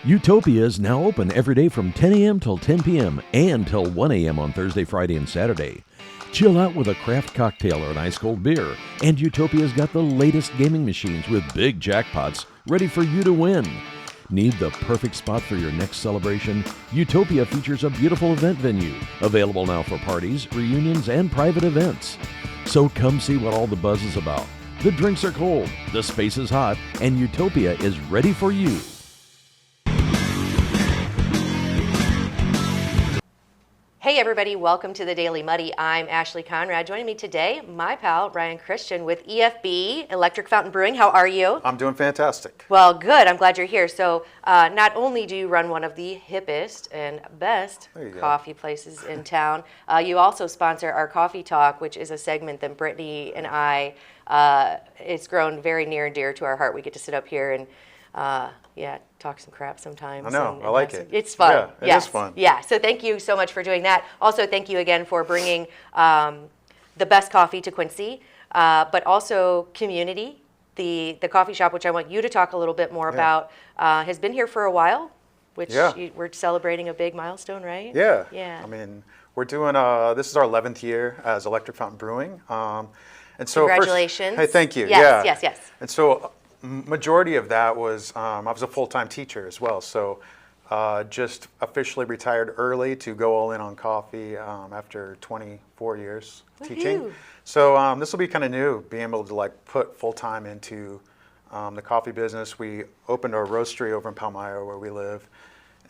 Utopia is now open every day from 10 a.m. till 10 p.m. and till 1 a.m. on Thursday, Friday, and Saturday. Chill out with a craft cocktail or an ice cold beer, and Utopia's got the latest gaming machines with big jackpots ready for you to win. Need the perfect spot for your next celebration? Utopia features a beautiful event venue, available now for parties, reunions, and private events. So come see what all the buzz is about. The drinks are cold, the space is hot, and Utopia is ready for you. Hey everybody, welcome to the Daily Muddy. I'm Ashley Conrad. Joining me today, my pal Ryan Christian with EFB Electric Fountain Brewing. How are you? I'm doing fantastic. Well, good. I'm glad you're here. So not only do you run one of the hippest and best coffee places in town, you also sponsor our Coffee Talk, which is a segment that Brittany and I, it's grown very near and dear to our heart. We get to sit up here and talk some crap sometimes. I know, I like it. It's fun. Yeah, it is fun. Yeah, so thank you so much for doing that. Also, thank you again for bringing the best coffee to Quincy, but also Community, the coffee shop, which I want you to talk a little bit more about, has been here for a while, which we're celebrating a big milestone, right? Yeah. Yeah. I mean, we're doing, this is our 11th year as Electric Fountain Brewing. And so congratulations. Hey, thank you. Yes. And so majority of that was, I was a full-time teacher as well. So just officially retired early to go all in on coffee after 24 years teaching. So this will be kind of new, being able to like put full-time into the coffee business. We opened our roastery over in Palmyra where we live.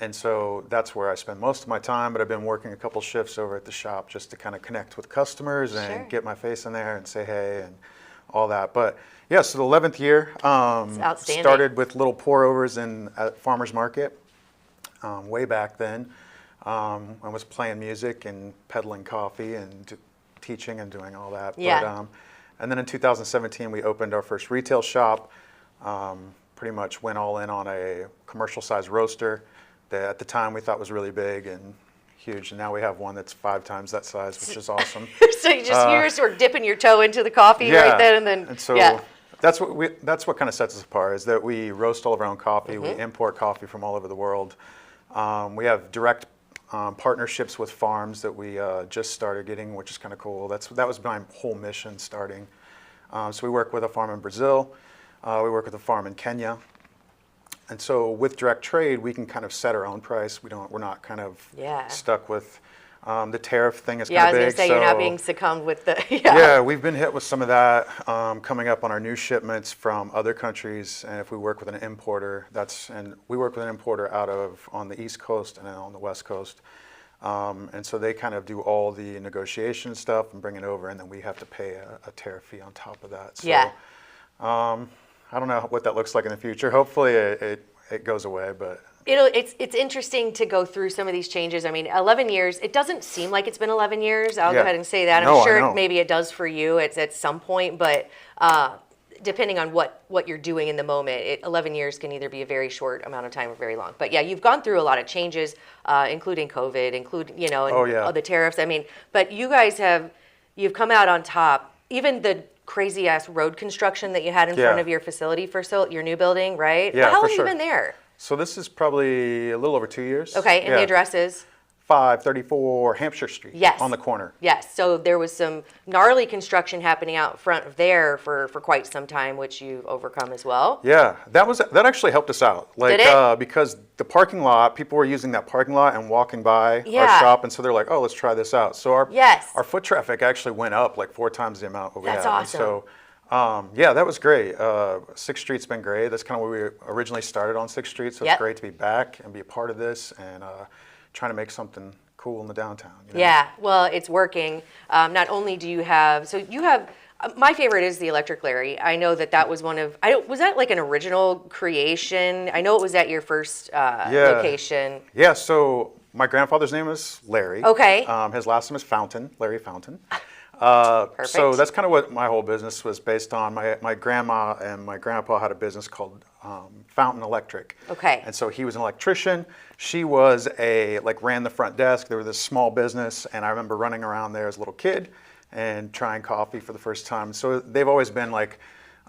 And so that's where I spend most of my time, but I've been working a couple shifts over at the shop just to kind of connect with customers and get my face in there and say hey and all that. But yeah, so the 11th year, started with little pour-overs at Farmer's Market way back then. I was playing music and peddling coffee and teaching and doing all that. Yeah. But, and then in 2017, we opened our first retail shop, pretty much went all in on a commercial-sized roaster that at the time we thought was really big and huge, and now we have one that's 5 times that size, which is awesome. So you're sort of dipping your toe into the coffee right then, and so that's what kind of sets us apart, is that we roast all of our own coffee. We import coffee from all over the world. We have direct partnerships with farms that we just started getting, which is kind of cool. That was my whole mission starting. So we work with a farm in Brazil. We work with a farm in Kenya. And so with direct trade, we can kind of set our own price. We're not kind of stuck with the tariff thing is kind of big. I was going to say, you're not being succumbed with the, Yeah, we've been hit with some of that coming up on our new shipments from other countries. And if we work with an importer, and we work with an importer on the East Coast and then on the West Coast. And so they kind of do all the negotiation stuff and bring it over, and then we have to pay a tariff fee on top of that. So, I don't know what that looks like in the future. Hopefully it goes away, but it's interesting to go through some of these changes. I mean, 11 years, it doesn't seem like it's been 11 years. I'll go ahead and say that. I'm sure maybe it does for you. It's at some point, but depending on what you're doing in the moment, 11 years can either be a very short amount of time or very long. But yeah, you've gone through a lot of changes, including COVID, the tariffs. I mean, but you guys you've come out on top. Even the crazy ass road construction that you had in front of your facility for your new building, right? Yeah, how long have you been there? So this is probably a little over 2 years. Okay, and the address is? 534 Hampshire Street. Yes. On the corner. Yes. So there was some gnarly construction happening out front of there for quite some time, which you've overcome as well. Yeah, that actually helped us out. Did it? Because the parking lot, people were using that parking lot and walking by our shop, and so they're like, oh, let's try this out. So our foot traffic actually went up like 4 times the amount we had. That's awesome. And so, that was great. 6th Street's been great. That's kind of where we originally started on 6th Street, so it's great to be back and be a part of this and trying to make something cool in the downtown. Yeah, well, it's working. Not only do you have, my favorite is the Electric Larry. I know that was was that like an original creation? I know it was at your first location. Yeah, so my grandfather's name is Larry. Okay. His last name is Fountain, Larry Fountain. Perfect. So that's kind of what my whole business was based on. My grandma and my grandpa had a business called Fountain Electric. Okay. And so he was an electrician. She was ran the front desk. There was this small business, and I remember running around there as a little kid and trying coffee for the first time. So they've always been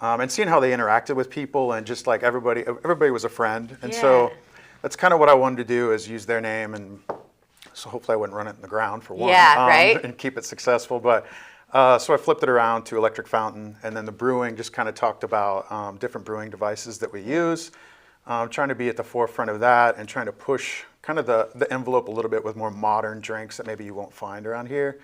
and seeing how they interacted with people and just like everybody was a friend. And so that's kind of what I wanted to do, is use their name, and so hopefully I wouldn't run it in the ground for one. Right. And keep it successful. But so I flipped it around to electric fountain, and then the brewing just kind of talked about different brewing devices that we use. Trying to be at the forefront of that and trying to push kind of the envelope a little bit with more modern drinks that maybe you won't find around here.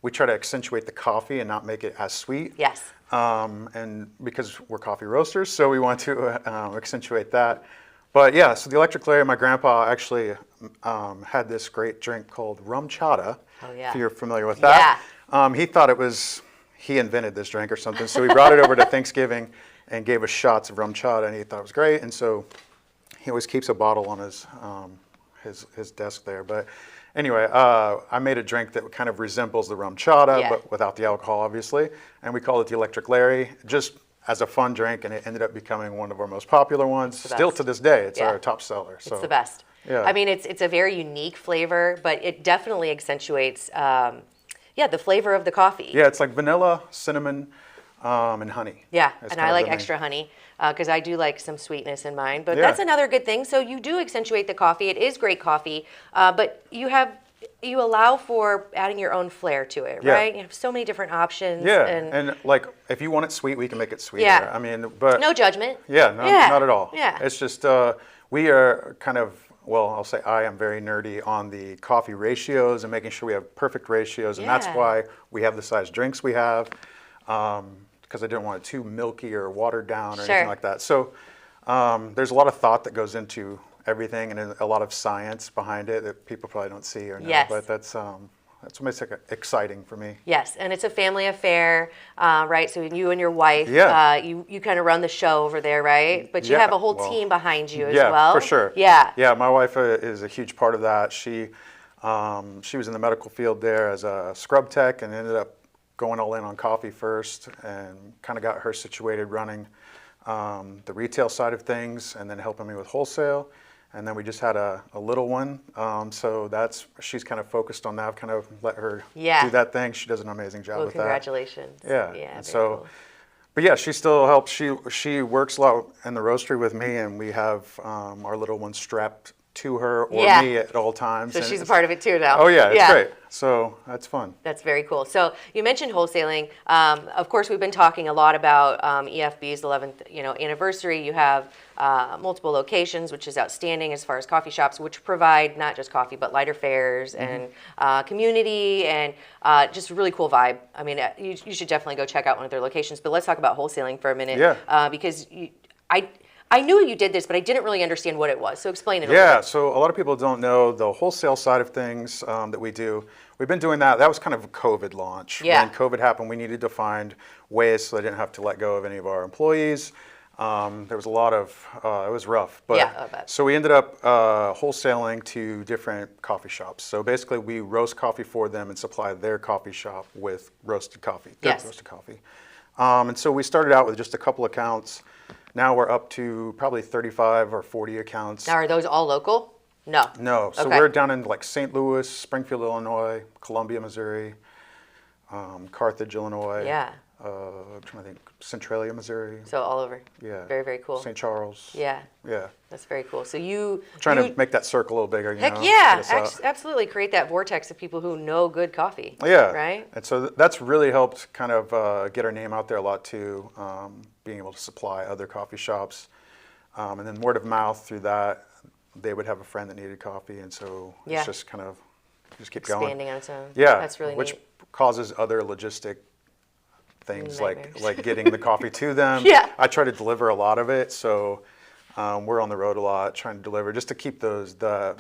We try to accentuate the coffee and not make it as sweet. Yes. And because we're coffee roasters, so we want to accentuate that. But yeah, so the electric layer, my grandpa actually had this great drink called rum chata. Oh, yeah. If you're familiar with that. Yeah. He thought he invented this drink or something. So he brought it over to Thanksgiving and gave us shots of rum chata, and he thought it was great. And so he always keeps a bottle on his desk there. But anyway, I made a drink that kind of resembles the rum chata, but without the alcohol, obviously. And we call it the Electric Larry, just as a fun drink, and it ended up becoming one of our most popular ones. Still to this day, it's our top seller. So. It's the best. Yeah. I mean, it's a very unique flavor, but it definitely accentuates, the flavor of the coffee. Yeah, it's like vanilla, cinnamon, and honey. Yeah, and I like extra honey because I do like some sweetness in mine. But that's another good thing. So you do accentuate the coffee. It is great coffee, but you allow for adding your own flair to it, right? You have so many different options. Yeah, and like if you want it sweet, we can make it sweeter. Yeah. I mean, but no judgment. Yeah, not at all. Yeah, it's just we are kind of. Well, I'll say I am very nerdy on the coffee ratios and making sure we have perfect ratios, and that's why we have the size drinks we have. Because I didn't want it too milky or watered down or anything like that. So there's a lot of thought that goes into everything, and a lot of science behind it that people probably don't see or know. But that's what makes it exciting for me. Yes, and it's a family affair, right? So you and your wife, you kind of run the show over there, right? But you have a whole team behind you as well. Yeah, for sure. Yeah. Yeah, my wife is a huge part of that. She was in the medical field there as a scrub tech and ended up going all in on coffee first, and kind of got her situated running the retail side of things, and then helping me with wholesale. And then we just had a little one, so she's kind of focused on that. I've kind of let her do that thing. She does an amazing job with congratulations. that. Yeah. Yeah. So, cool. But yeah, she still helps. She works a lot in the roastery with me, and we have our little one strapped to her or me at all times. So she's a part of it too now. Oh yeah, it's great. So that's fun. That's very cool. So you mentioned wholesaling. Of course, we've been talking a lot about EFB's 11th anniversary. You have multiple locations, which is outstanding as far as coffee shops, which provide not just coffee but lighter fares and community and just a really cool vibe. I mean, you should definitely go check out one of their locations. But let's talk about wholesaling for a minute, because I knew you did this, but I didn't really understand what it was. So explain it a little bit. So a lot of people don't know the wholesale side of things that we do. We've been doing that. That was kind of a COVID launch. Yeah. When COVID happened, we needed to find ways so they didn't have to let go of any of our employees. There was a lot of, it was rough. But, I bet. So we ended up wholesaling to different coffee shops. So basically we roast coffee for them and supply their coffee shop with roasted coffee, roasted coffee. And so we started out with just a couple accounts. Now we're up to probably 35 or 40 accounts. Now, are those all local? No. No. So we're down in like St. Louis, Springfield, Illinois, Columbia, Missouri, Carthage, Illinois. Yeah. I'm trying to think, Centralia, Missouri. So all over. Yeah. Very, very cool. St. Charles. Yeah. Yeah. That's very cool. So you trying to make that circle a little bigger. Heck yeah, absolutely. Create that vortex of people who know good coffee. Yeah. Right. And so that's really helped kind of get our name out there a lot too. Being able to supply other coffee shops, and then word of mouth through that, they would have a friend that needed coffee, and so it's just kind of keep going. Expanding on its own. Yeah. That's really which neat. causes other logistic things like getting the coffee to them. I try to deliver a lot of it, so we're on the road a lot trying to deliver just to keep the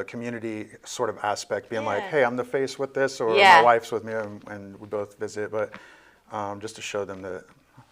community sort of aspect being like, hey, I'm the face with this, or my wife's with me and we both visit, but just to show them that,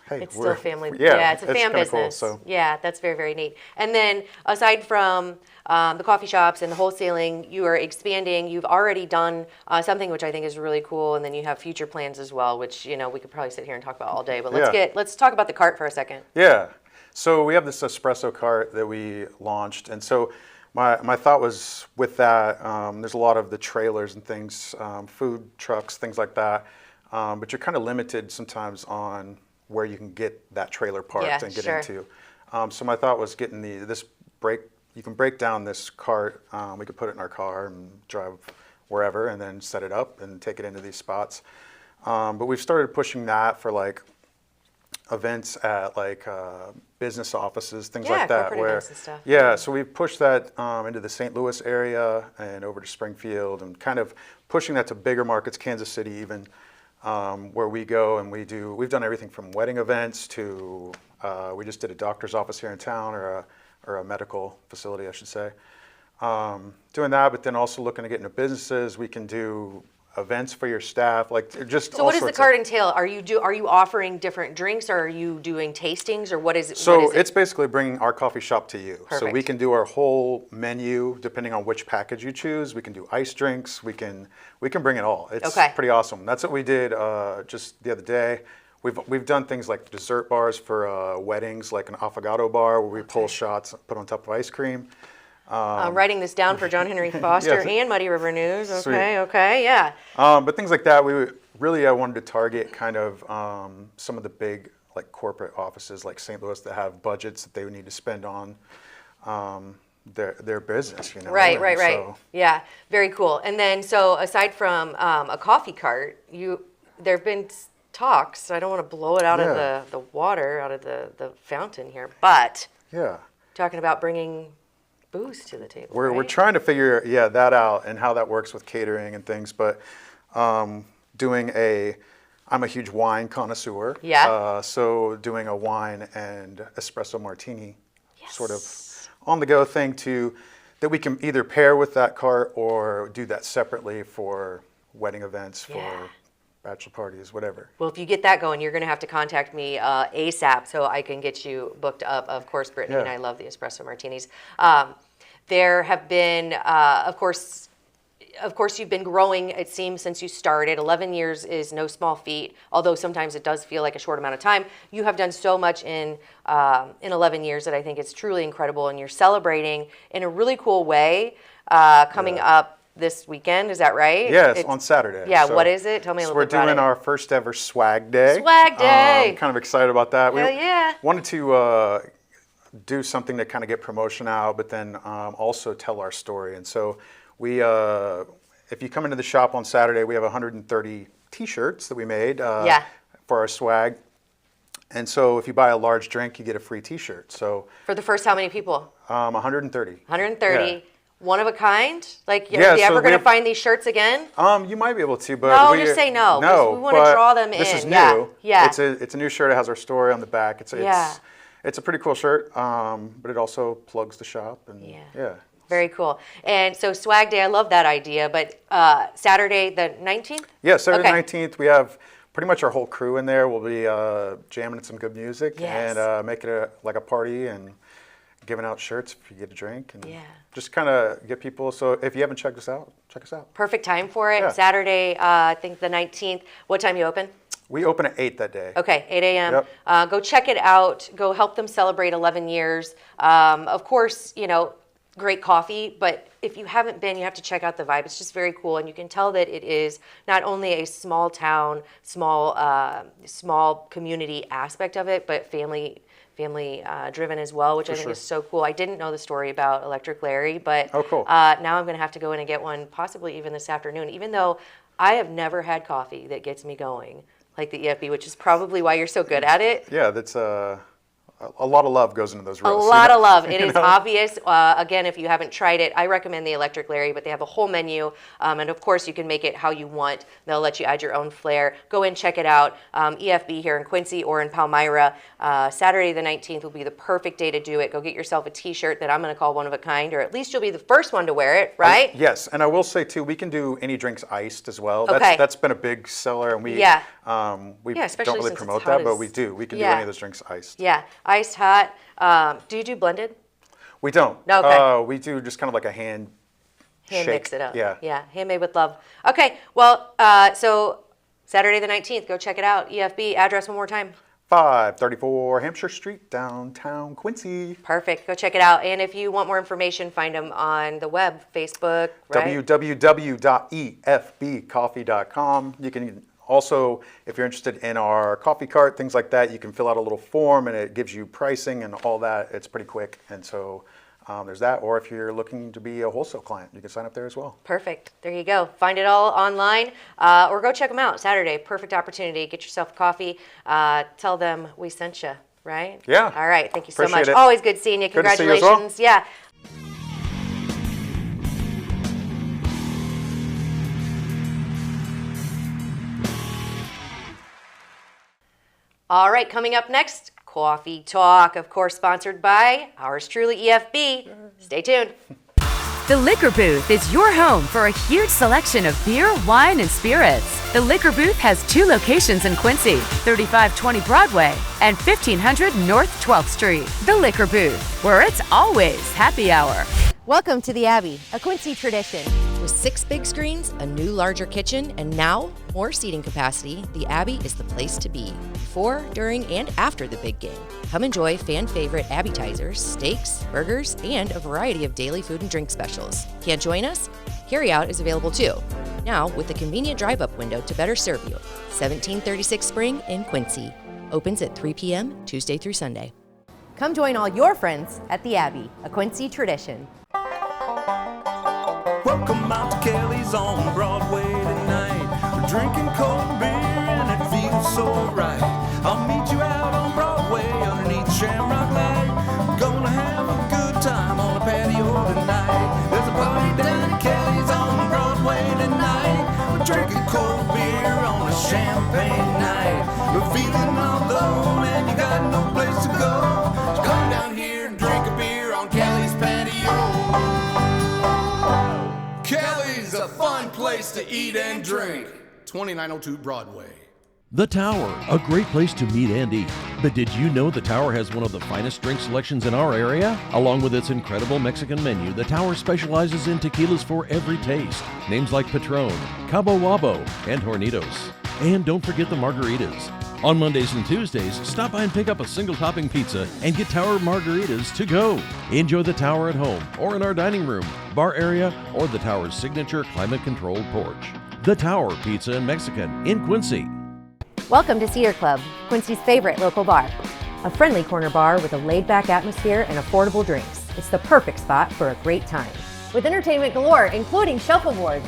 hey, it's still family. Yeah, it's a fam business. Cool, so. Yeah, that's very, very neat. And then aside from the coffee shops and the wholesaling, you are expanding. You've already done something which I think is really cool, and then you have future plans as well, which we could probably sit here and talk about all day. But let's talk about the cart for a second. Yeah. So we have this espresso cart that we launched, and so my thought was with that, there's a lot of the trailers and things, food trucks, things like that, but you're kind of limited sometimes on where you can get that trailer parked and get into. So my thought was getting this brake you can break down this cart. We could put it in our car and drive wherever, and then set it up and take it into these spots. But we've started pushing that for like events at like business offices, things like that. Corporate events and stuff. Yeah, so we've pushed that into the St. Louis area and over to Springfield, and kind of pushing that to bigger markets, Kansas City even, where we go and we've done everything from wedding events to, we just did a doctor's office here in town, or a medical facility, I should say. Doing that, but then also looking to get into businesses. We can do events for your staff, like just. So what does the cart entail? Are you offering different drinks, or are you doing tastings, or what is it? So it's basically bringing our coffee shop to you. Perfect. So we can do our whole menu depending on which package you choose. We can do iced drinks. We can bring it all. It's pretty awesome. That's what we did just the other day. We've done things like dessert bars for weddings, like an affogato bar where we pull shots put on top of ice cream. I'm writing this down for John Henry Foster and Muddy River News. Okay, Sweet. okay, yeah. But things like that, I wanted to target kind of some of the big like corporate offices like St. Louis that have budgets that they would need to spend on their business. You know? Right. So, yeah, very cool. And then, so aside from a coffee cart, there have been talks. I don't want to blow it out of the water, out of the fountain here, but talking about bringing booze to the table. We're trying to figure that out and how that works with catering and things, but I'm a huge wine connoisseur. Yeah. So doing a wine and espresso martini sort of on the go thing that we can either pair with that cart or do that separately for wedding events, for bachelor parties, whatever. Well, if you get that going, you're going to have to contact me ASAP so I can get you booked up. Of course, Brittany and I love the espresso martinis. There have been, of course, you've been growing, it seems, since you started. 11 years is no small feat, although sometimes it does feel like a short amount of time. You have done so much in 11 years that I think it's truly incredible, and you're celebrating in a really cool way coming up this weekend. Is that right? Yeah, it's on Saturday. Yeah, so, what is it? Tell me a little bit about it. We're doing our first ever swag day. Swag day! I'm kind of excited about that. Hell yeah. Wanted to do something to kind of get promotion out, but then also tell our story. And so if you come into the shop on Saturday, we have 130 t-shirts that we made for our swag. And so if you buy a large drink, you get a free t-shirt. So for the first how many people? 130. 130. Yeah. One of a kind? Like, are you ever going to find these shirts again? You might be able to, but no, just say no. No, we want to draw them in. This is new. Yeah. It's a new shirt. It has our story on the back. It's a pretty cool shirt, but it also plugs the shop. And Very cool. And so Swag Day, I love that idea. But Saturday the 19th? Yeah, Saturday the 19th. We have pretty much our whole crew in there. We'll be jamming to some good music and making it like a party and giving out shirts if you get a drink. And just kind of get people. So if you haven't checked us out, check us out. Perfect time for it. Yeah. Saturday, I think the 19th. What time you open? We open at 8 that day. Okay, 8 a.m. Yep. Go check it out. Go help them celebrate 11 years. Of course, great coffee, but if you haven't been, you have to check out the vibe. It's just very cool, and you can tell that it is not only a small town, small community aspect of it, but family driven as well, which I think is so cool. I didn't know the story about Electric Larry, but cool. Now I'm going to have to go in and get one, possibly even this afternoon, even though I have never had coffee that gets me going like the EFB, which is probably why you're so good at it. Yeah, that's a lot of love goes into those roasts. A lot of love. It is obvious. Again, if you haven't tried it, I recommend the Electric Larry, but they have a whole menu. And of course, you can make it how you want. They'll let you add your own flair. Go in, check it out. EFB here in Quincy or in Palmyra. Saturday the 19th will be the perfect day to do it. Go get yourself a t-shirt that I'm going to call one of a kind, or at least you'll be the first one to wear it, right? Yes. And I will say, too, we can do any drinks iced as well. Okay. That's been a big seller, and we don't really promote that, but we do. We can do any of those drinks iced. Yeah. Iced, hot. Do you do blended? We don't. Okay. We do just kind of like a hand shake. Mix it up. Yeah. Handmade with love. Okay. Well, so Saturday the 19th, go check it out. EFB, address one more time. 534 Hampshire Street, downtown Quincy. Perfect. Go check it out. And if you want more information, find them on the web, Facebook, right? www.efbcoffee.com. You can also, if you're interested in our coffee cart, things like that, you can fill out a little form and it gives you pricing and all that. It's pretty quick. And so there's that. Or if you're looking to be a wholesale client, you can sign up there as well. Perfect. There you go. Find it all online or go check them out. Saturday, perfect opportunity. Get yourself a coffee. Tell them we sent you, right? Yeah. All right. Thank you so Appreciate much. it. Always good seeing you. Good to see you Congratulations. as well. Yeah. All right, coming up next, Coffee Talk, of course, sponsored by ours truly, EFB. Stay tuned. The Liquor Booth is your home for a huge selection of beer, wine, and spirits. The Liquor Booth has 2 locations in Quincy, 3520 Broadway and 1500 North 12th Street. The Liquor Booth, where it's always happy hour. Welcome to the Abbey, a Quincy tradition. With 6 big screens, a new larger kitchen, and now more seating capacity, the Abbey is the place to be. Before, during, and after the big game. Come enjoy fan favorite appetizers, steaks, burgers, and a variety of daily food and drink specials. Can't join us? Carryout is available too. Now with a convenient drive-up window to better serve you. 1736 Spring in Quincy. Opens at 3 p.m. Tuesday through Sunday. Come join all your friends at the Abbey, a Quincy tradition. Welcome out to Kelly's on Broadway tonight. We're drinking cold beer and it feels so right. I'll meet you out on Broadway underneath Shamrock Light. We're gonna have a good time on the patio tonight. There's a party down at Kelly's on Broadway tonight. We're drinking cold beer on a champagne night. We're feeling all alone and you got no place to go. So come down here and drink a beer on Kelly's patio. Kelly's a fun place to eat and drink. 2902 Broadway. The Tower, a great place to meet and eat. But did you know the Tower has one of the finest drink selections in our area? Along with its incredible Mexican menu, the Tower specializes in tequilas for every taste. Names like Patron, Cabo Wabo, and Hornitos. And don't forget the margaritas. On Mondays and Tuesdays, stop by and pick up a single topping pizza and get Tower margaritas to go. Enjoy the Tower at home or in our dining room, bar area, or the Tower's signature climate-controlled porch. The Tower Pizza and Mexican in Quincy. Welcome to Cedar Club, Quincy's favorite local bar. A friendly corner bar with a laid-back atmosphere and affordable drinks. It's the perfect spot for a great time. With entertainment galore, including shuffleboard,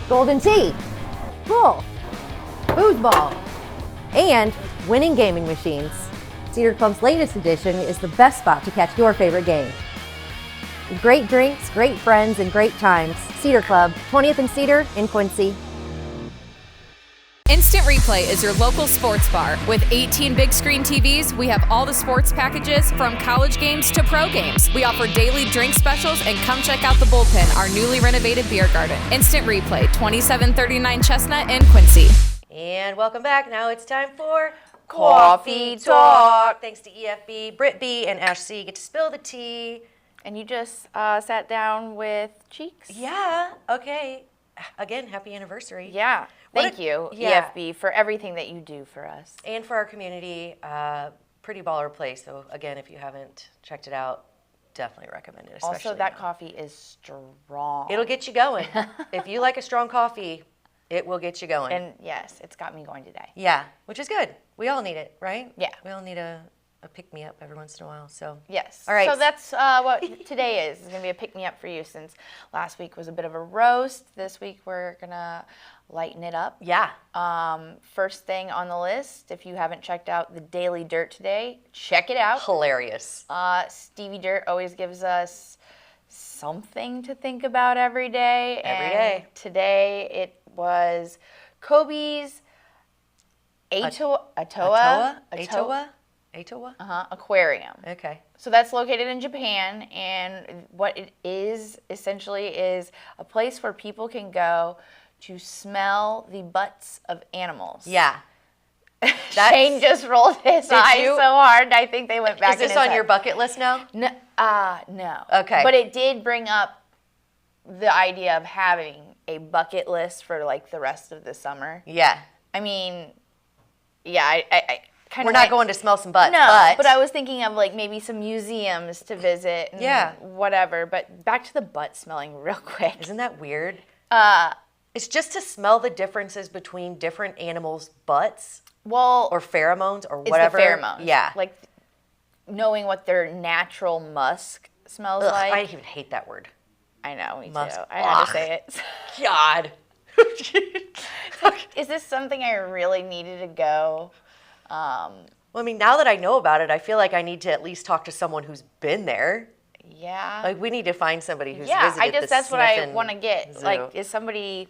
golden tea, pool, foosball, and winning gaming machines. Cedar Club's latest edition is the best spot to catch your favorite game. Great drinks, great friends, and great times. Cedar Club, 20th and Cedar in Quincy. Instant Replay is your local sports bar. With 18 big screen TVs, we have all the sports packages from college games to pro games. We offer daily drink specials and come check out the Bullpen, our newly renovated beer garden. Instant Replay, 2739 Chestnut in Quincy. And welcome back. Now it's time for Coffee Talk. Thanks to EFB, Britt B, and Ash C. Get to spill the tea. And you just sat down with Cheeks? Yeah. Okay. Again, happy anniversary. Yeah. Thank you, EFB, for everything that you do for us. And for our community. Pretty baller place. So again, if you haven't checked it out, definitely recommend it. Also, that coffee is strong. It'll get you going. If you like a strong coffee, it will get you going. And yes, it's got me going today. Yeah, which is good. We all need it, right? Yeah. We all need a pick-me-up every once in a while. So yes. All right. So that's what today is. It's going to be a pick-me-up for you since last week was a bit of a roast. This week we're going to lighten it up. Yeah. First thing on the list, if you haven't checked out the Daily Dirt today, check it out. Hilarious. Stevie Dirt always gives us something to think about every day. Every day. Today it was Kobe's Atoa Aquarium. Okay. So that's located in Japan, and what it is essentially is a place where people can go to smell the butts of animals. Yeah. Shane just rolled his eyes so hard, I think they went back. Is this on your bucket list now? No. No. Okay. But it did bring up the idea of having a bucket list for like the rest of the summer. Yeah. I mean, yeah, I kind of. We're not going to smell some butts. No, but I was thinking of like maybe some museums to visit. And whatever. But back to the butt smelling real quick. Isn't that weird? It's just to smell the differences between different animals' butts. Well, or pheromones or whatever. It's the pheromones. Yeah. Like knowing what their natural musk smells Ugh, like. I even hate that word. I know, me Musk. too. I had to say it. God. Is this something I really needed to go? Well, I mean, now that I know about it, I feel like I need to at least talk to someone who's been there. Yeah. Like, we need to find somebody who's Yeah, visited that's what I Sniffin' want to get. Zoo. Like, did somebody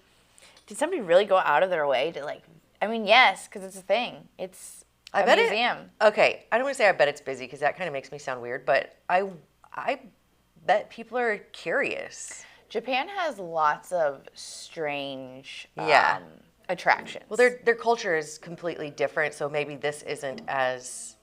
really go out of their way to, like, I mean, yes, because it's a thing. It's a museum. Okay, I don't want to say I bet it's busy because that kind of makes me sound weird, but I bet people are curious. Japan has lots of strange attractions. Well, their culture is completely different, so maybe this isn't as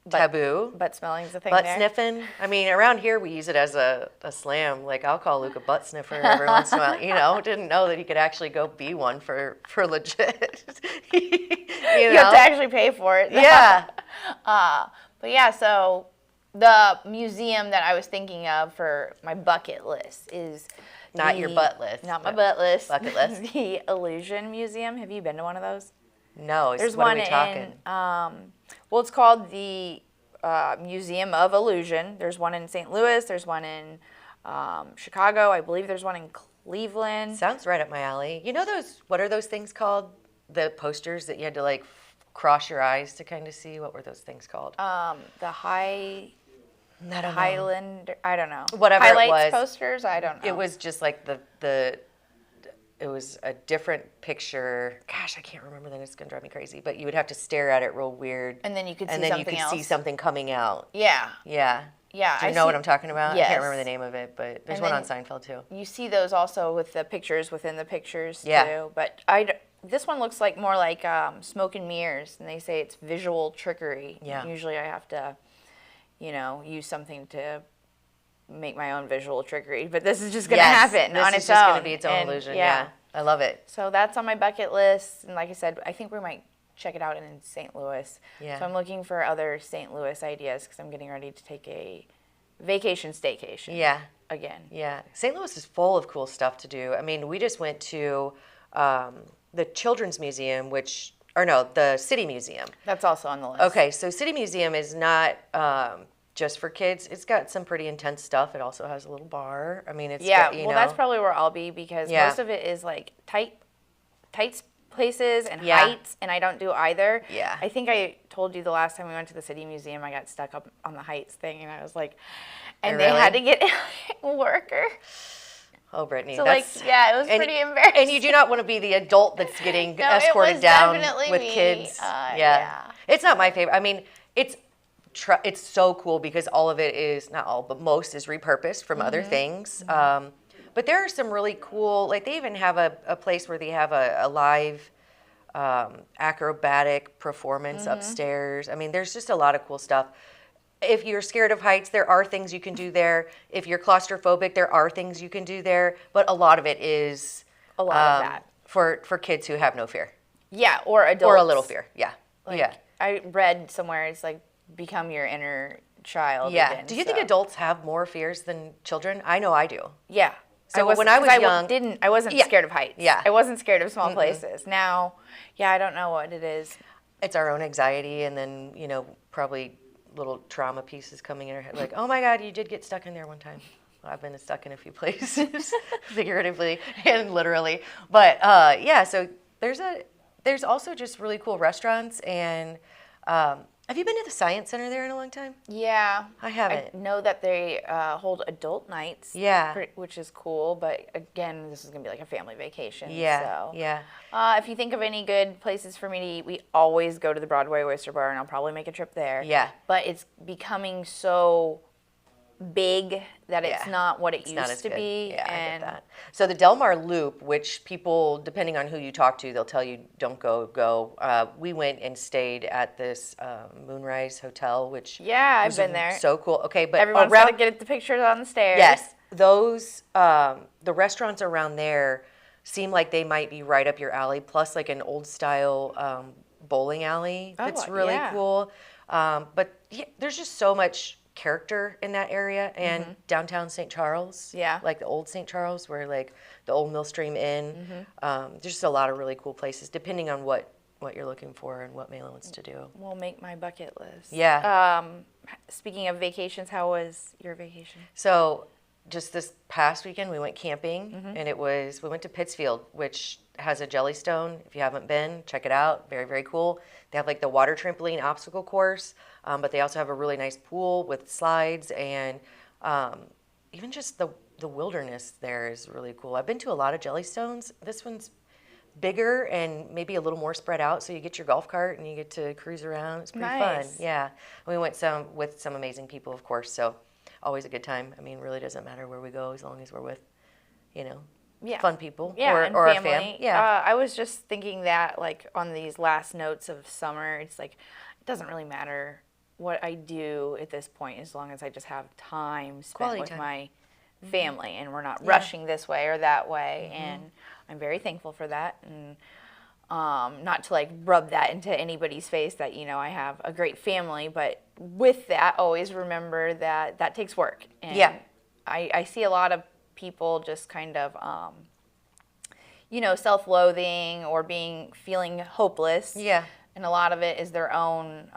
taboo. Butt smelling's a thing Butt there. sniffing. I mean, around here we use it as a slam. Like, I'll call Luke a butt sniffer every once in a while. You know, didn't know that he could actually go be one for legit. you have to actually pay for it. Yeah. But yeah, so the museum that I was thinking of for my bucket list is Not your butt list. Not my butt list. Bucket list. The Illusion Museum. Have you been to one of those? No. There's what one are we talking? Well, it's called the Museum of Illusion. There's one in St. Louis. There's one in Chicago. I believe there's one in Cleveland. Sounds right up my alley. You know those, what are those things called? The posters that you had to like cross your eyes to kind of see? What were those things called? The Highland, I don't know. Whatever Highlights it was. posters, I don't know. It was just like it was a different picture. Gosh, I can't remember that. It's going to drive me crazy. But you would have to stare at it real weird. And then you could see and then something you could else. see something coming out. Yeah. Yeah. Yeah. Do you know what I'm talking about? Yes. I can't remember the name of it, but there's And one on then Seinfeld too. You see those also with the pictures within the pictures Yeah. too. But this one looks like more like smoke and mirrors, and they say it's visual trickery. Yeah. Usually I have to, use something to make my own visual trickery, but this is just going to happen on its own. This is just going to be its own illusion. Yeah. I love it. So that's on my bucket list, and like I said, I think we might check it out in St. Louis. Yeah. So I'm looking for other St. Louis ideas because I'm getting ready to take a vacation staycation. Yeah. Again. Yeah. St. Louis is full of cool stuff to do. I mean, we just went to the Children's Museum, the City Museum. That's also on the list. Okay, so City Museum is not just for kids. It's got some pretty intense stuff. It also has a little bar. I mean, it's got, that's probably where I'll be because most of it is like tight places and heights, and I don't do either. Yeah. I think I told you the last time we went to the City Museum, I got stuck up on the heights thing, and I was like, and they had to get a worker. Oh, Brittany. So it was pretty embarrassing. And you do not want to be the adult that's getting escorted down with kids. Yeah. It's not my favorite. I mean, it's so cool because all of it is, not all, but most is repurposed from other things. But there are some really cool, like they even have a place where they have a live acrobatic performance upstairs. I mean, there's just a lot of cool stuff. If you're scared of heights, there are things you can do there. If you're claustrophobic, there are things you can do there. But a lot of it is a lot of that for kids who have no fear. Yeah, or adults. Or a little fear. Yeah. I read somewhere it's like become your inner child. Yeah. Again, do you think adults have more fears than children? I know I do. Yeah. So when I was young, I wasn't scared of heights. Yeah. I wasn't scared of small places. Now, I don't know what it is. It's our own anxiety, and then probably little trauma pieces coming in our head, like, oh my God, you did get stuck in there one time. Well, I've been stuck in a few places, figuratively and literally. But so there's also just really cool restaurants. And have you been to the Science Center there in a long time? Yeah. I haven't. I know that they hold adult nights. Yeah. Which is cool. But again, this is going to be like a family vacation. Yeah. So. Yeah. If you think of any good places for me to eat, we always go to the Broadway Oyster Bar, and I'll probably make a trip there. Yeah. But it's becoming so big that it's not what it used to be. Yeah, I get that. So the Del Mar Loop, which people, depending on who you talk to, they'll tell you don't go. We went and stayed at this Moonrise Hotel, which I've been there. So cool. Okay, but everyone's got to get the pictures on the stairs. Yes, those the restaurants around there seem like they might be right up your alley. Plus, like an old style bowling alley that's really cool. But there's just so much character in that area, and downtown St. Charles, like the old St. Charles, where like the old Millstream Inn. There's just a lot of really cool places, depending on what what you're looking for and what Malin wants to do. We'll make my bucket list. Yeah. Speaking of vacations, how was your vacation? So just this past weekend, we went camping, Mm-hmm. and we went to Pittsfield, which has a Jellystone. If you haven't been, check it out. Very, very cool. They have like the water trampoline obstacle course, but they also have a really nice pool with slides, and even just the wilderness there is really cool. I've been to a lot of Jellystones. This one's bigger and maybe a little more spread out, so you get your golf cart and you get to cruise around. It's pretty fun. Yeah. We went with some amazing people, of course, so always a good time. I mean, really doesn't matter where we go as long as we're with, fun people or and a family. fam. Yeah. I was just thinking that, like, on these last notes of summer, it's like, it doesn't really matter what I do at this point as long as I just have time spent Quality with time. my family and we're not rushing this way or that way. And I'm very thankful for that. And not to like rub that into anybody's face that, I have a great family, but with that, always remember that that takes work. And I see a lot of people just kind of, self-loathing or feeling hopeless. Yeah. And a lot of it is their own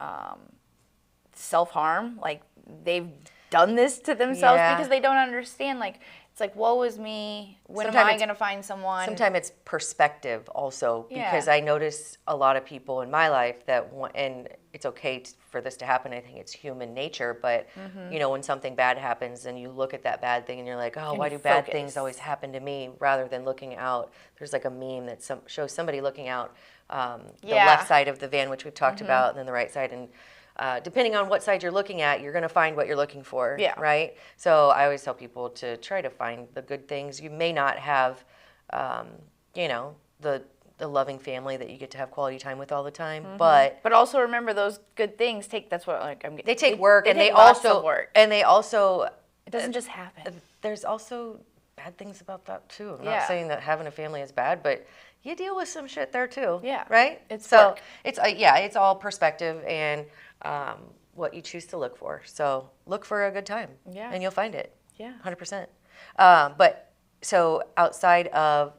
self-harm. Like, they've done this to themselves because they don't understand. Like, it's like, woe is me. When am I going to find someone? Sometimes it's perspective also, because I notice a lot of people in my life that want, and it's okay for this to happen. I think it's human nature, but when something bad happens and you look at that bad thing and you're like, oh, why do bad things always happen to me? Rather than looking out, there's like a meme that shows somebody looking out the left side of the van, which we've talked about, and then the right side, and depending on what side you're looking at, you're going to find what you're looking for, right? So I always tell people to try to find the good things. You may not have, the loving family that you get to have quality time with all the time, but also remember those good things they take work, and they also it doesn't just happen. There's also bad things about that too. I'm not saying that having a family is bad, but you deal with some shit there too. Yeah, right. It's it's all perspective and what you choose to look for. So look for a good time, and you'll find it. 100%. But so outside of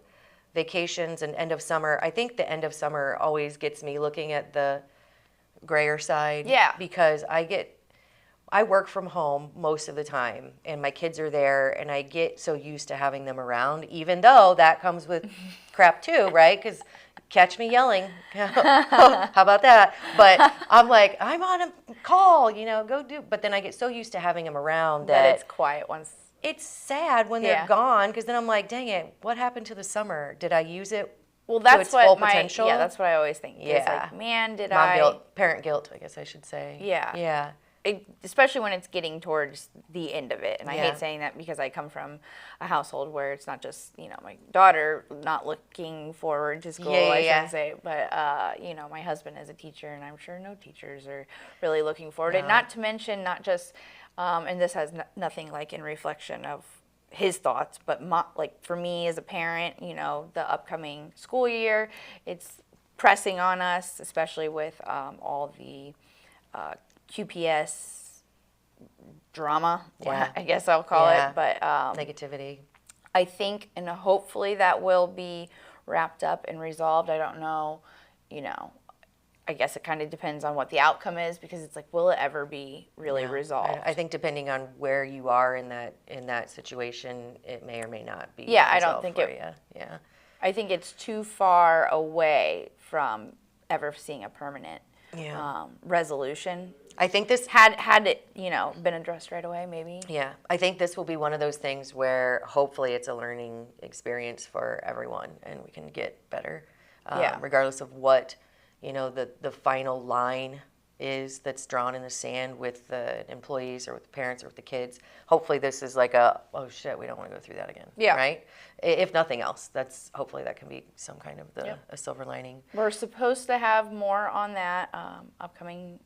vacations and end of summer, I think the end of summer always gets me looking at the grayer side. Yeah. Because I work from home most of the time, and my kids are there, and I get so used to having them around, even though that comes with crap too, right? Because catch me yelling. How about that? But I'm like, I'm on a call, go do. But then I get so used to having them around that it's quiet once. It's sad when they're gone, because then I'm like, dang it, what happened to the summer? Did I use it to its full potential? Yeah, that's what I always think. Yeah. It's like, man, parent guilt, I guess I should say. Yeah. Yeah. Especially when it's getting towards the end of it. And I hate saying that because I come from a household where it's not just, my daughter not looking forward to school, I shouldn't say. But, my husband is a teacher, and I'm sure no teachers are really looking forward. And not to mention, not just, and this has nothing like in reflection of his thoughts, but for me as a parent, the upcoming school year, it's pressing on us, especially with all the QPS drama, I guess I'll call it, but negativity. I think, and hopefully that will be wrapped up and resolved. I don't know, I guess it kind of depends on what the outcome is, because it's like, will it ever be really resolved? I think depending on where you are in that situation, it may or may not be. Yeah, I don't think it. Yeah, I think it's too far away from ever seeing a permanent resolution. I think this had it been addressed right away, maybe. Yeah, I think this will be one of those things where hopefully it's a learning experience for everyone, and we can get better, regardless of what the final line is that's drawn in the sand with the employees or with the parents or with the kids. Hopefully this is like oh shit, we don't want to go through that again. Yeah. Right? If nothing else, hopefully that can be some kind of a silver lining. We're supposed to have more on that upcoming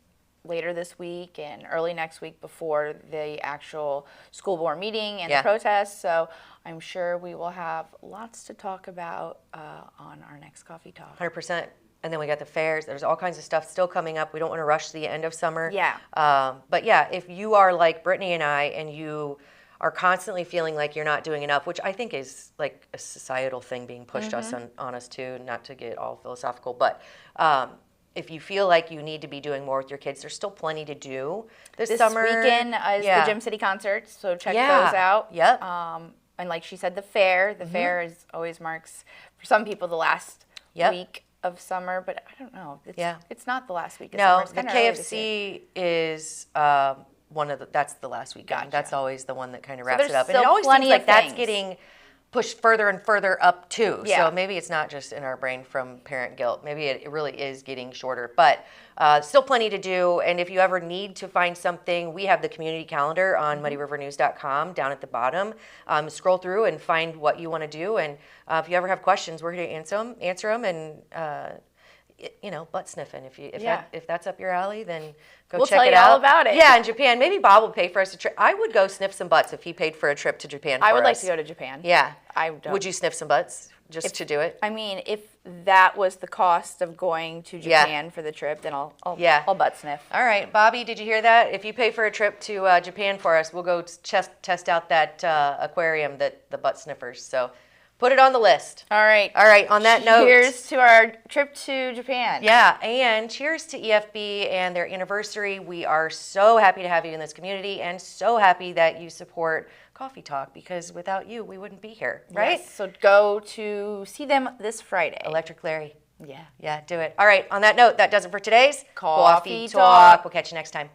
later this week and early next week before the actual school board meeting and the protest. So I'm sure we will have lots to talk about on our next Coffee Talk. 100%. And then we got the fairs. There's all kinds of stuff still coming up. We don't want to rush the end of summer. Yeah. But if you are like Brittany and I, and you are constantly feeling like you're not doing enough, which I think is like a societal thing being pushed on us too, not to get all philosophical, but if you feel like you need to be doing more with your kids, there's still plenty to do this summer. This weekend is the Gym City concerts, so check those out. Yep. And like she said, the fair is always marks, for some people, the last week of summer, but I don't know. It's not the last week of summer. It's the KFC is that's the last weekend. Gotcha. That's always the one that kind of wraps it up. And it always seems like that's things. getting pushed further and further up too. Yeah. So maybe it's not just in our brain from parent guilt. Maybe it really is getting shorter, but still plenty to do. And if you ever need to find something, we have the community calendar on muddyrivernews.com down at the bottom. Scroll through and find what you want to do. And if you ever have questions, we're here to answer them and butt sniffing. If that's up your alley, then go check it out. We'll tell you all about it. Yeah, in Japan. Maybe Bob will pay for us a trip. I would go sniff some butts if he paid for a trip to Japan. I would like to go to Japan. Yeah. I don't. Would you sniff some butts just to do it? I mean, if that was the cost of going to Japan for the trip, then I'll butt sniff. All right, Bobby, did you hear that? If you pay for a trip to Japan for us, we'll go test out that aquarium that the butt sniffers. So put it on the list. All right. On that note. Cheers to our trip to Japan. Yeah, and cheers to EFB and their anniversary. We are so happy to have you in this community and so happy that you support Coffee Talk, because without you, we wouldn't be here, right? Yes, so go to see them this Friday. Electric Larry. Yeah. Yeah, do it. All right, on that note, that does it for today's Coffee Talk. We'll catch you next time.